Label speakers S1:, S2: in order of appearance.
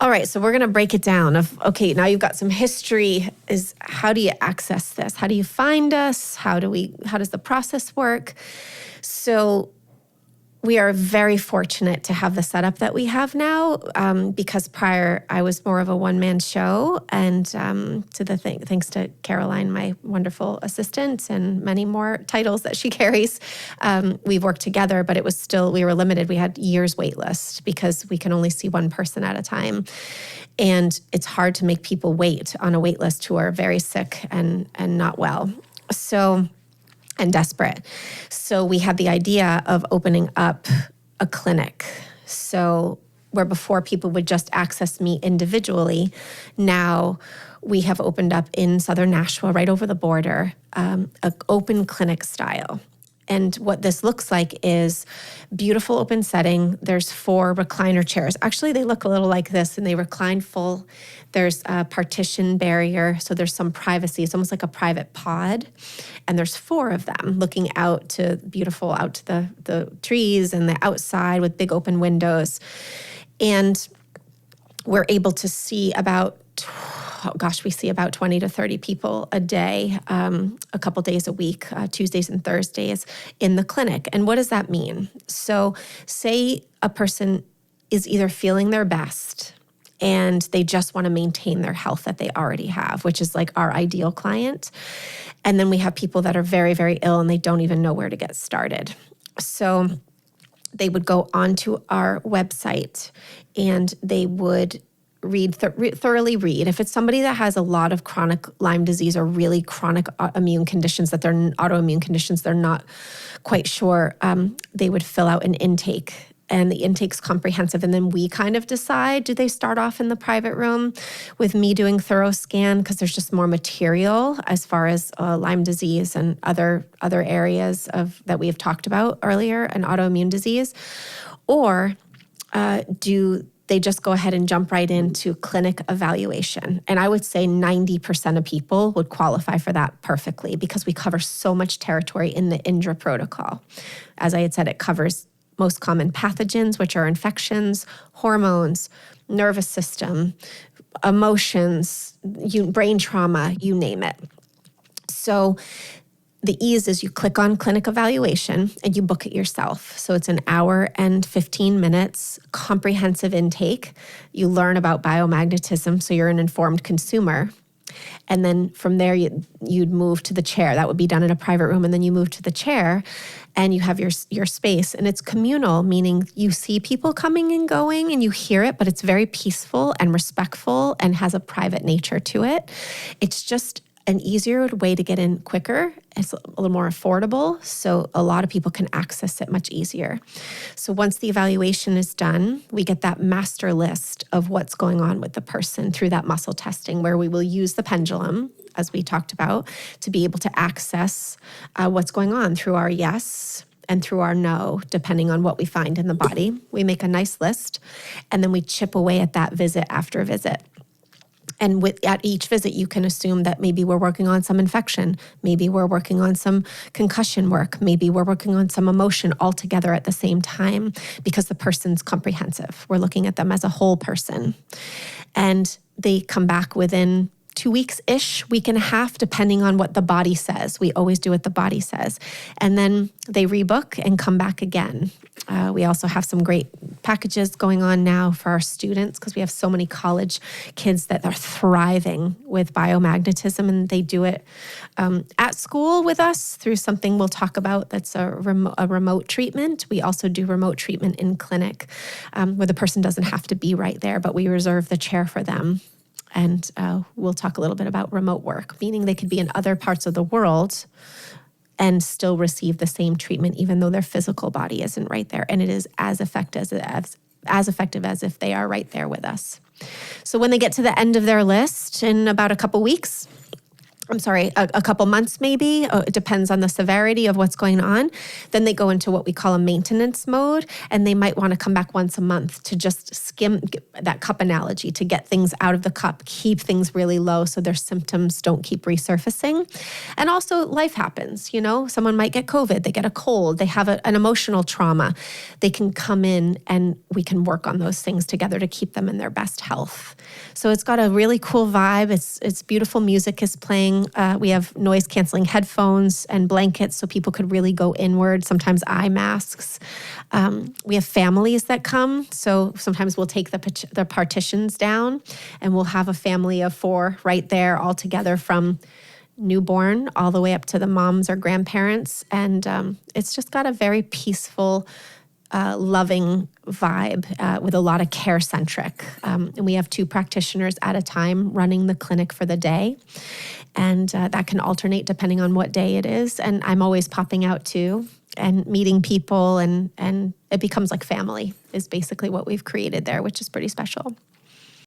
S1: All right, so we're going to break it down of, okay, now you've got some history. Is how do you access this? How do you find us? How does the process work? So we are very fortunate to have the setup that we have now, because prior I was more of a one-man show, and thanks to Caroline, my wonderful assistant, and many more titles that she carries, we've worked together, but it was still, we were limited. We had years wait list because we can only see one person at a time. And it's hard to make people wait on a wait list who are very sick and not well. And desperate. So we had the idea of opening up a clinic. So where before people would just access me individually, now we have opened up in Southern Nashville, right over the border, an open clinic style. And what this looks like is beautiful open setting. There's 4 recliner chairs. Actually, they look a little like this, and they recline full. There's a partition barrier, so there's some privacy. It's almost like a private pod. And there's 4 of them looking out to the trees and the outside with big open windows. And we're able to see we see about 20 to 30 people a day, a couple days a week, Tuesdays and Thursdays in the clinic. And what does that mean? So say a person is either feeling their best and they just want to maintain their health that they already have, which is like our ideal client. And then we have people that are very, very ill and they don't even know where to get started. So they would go onto our website and they would thoroughly read. If it's somebody that has a lot of chronic Lyme disease or really chronic immune conditions, that they're autoimmune conditions, they're not quite sure, they would fill out an intake. And the intake's comprehensive. And then we kind of decide, do they start off in the private room with me doing thorough scan because there's just more material as far as Lyme disease and other areas that we have talked about earlier and autoimmune disease? Or do they just go ahead and jump right into clinic evaluation? And I would say 90% of people would qualify for that perfectly because we cover so much territory in the INDRA protocol. As I had said, it covers most common pathogens, which are infections, hormones, nervous system, emotions, brain trauma, you name it. So the ease is you click on clinic evaluation and you book it yourself. So it's an hour and 15 minutes, comprehensive intake. You learn about biomagnetism, so you're an informed consumer. And then from there, you'd move to the chair. That would be done in a private room. And then you move to the chair and you have your space. And it's communal, meaning you see people coming and going and you hear it, but it's very peaceful and respectful and has a private nature to it. It's just an easier way to get in quicker. It's a little more affordable, so a lot of people can access it much easier. So once the evaluation is done, we get that master list of what's going on with the person through that muscle testing, where we will use the pendulum, as we talked about, to be able to access what's going on through our yes and through our no, depending on what we find in the body. We make a nice list, and then we chip away at that visit after visit. And at each visit, you can assume that maybe we're working on some infection, maybe we're working on some concussion work, maybe we're working on some emotion all together at the same time, because the person's comprehensive. We're looking at them as a whole person. And they come back within 2 weeks-ish, week and a half, depending on what the body says. We always do what the body says. And then they rebook and come back again. We also have some great packages going on now for our students because we have so many college kids that are thriving with biomagnetism, and they do it at school with us through something we'll talk about that's a remote treatment. We also do remote treatment in clinic where the person doesn't have to be right there, but we reserve the chair for them. And we'll talk a little bit about remote work, meaning they could be in other parts of the world and still receive the same treatment, even though their physical body isn't right there. And it is as effective as if they are right there with us. So when they get to the end of their list in about a couple weeks, a couple months maybe. It depends on the severity of what's going on. Then they go into what we call a maintenance mode, and they might want to come back once a month to just skim that cup analogy, to get things out of the cup, keep things really low so their symptoms don't keep resurfacing. And also life happens, someone might get COVID, they get a cold, they have an emotional trauma. They can come in and we can work on those things together to keep them in their best health. So it's got a really cool vibe. It's beautiful music is playing. We have noise canceling headphones and blankets so people could really go inward, sometimes eye masks. We have families that come. So sometimes we'll take the partitions down and we'll have a family of 4 right there all together, from newborn all the way up to the moms or grandparents. And it's just got a very peaceful, loving vibe with a lot of care-centric. And we have 2 practitioners at a time running the clinic for the day. And that can alternate depending on what day it is. And I'm always popping out too and meeting people, and it becomes like family is basically what we've created there, which is pretty special.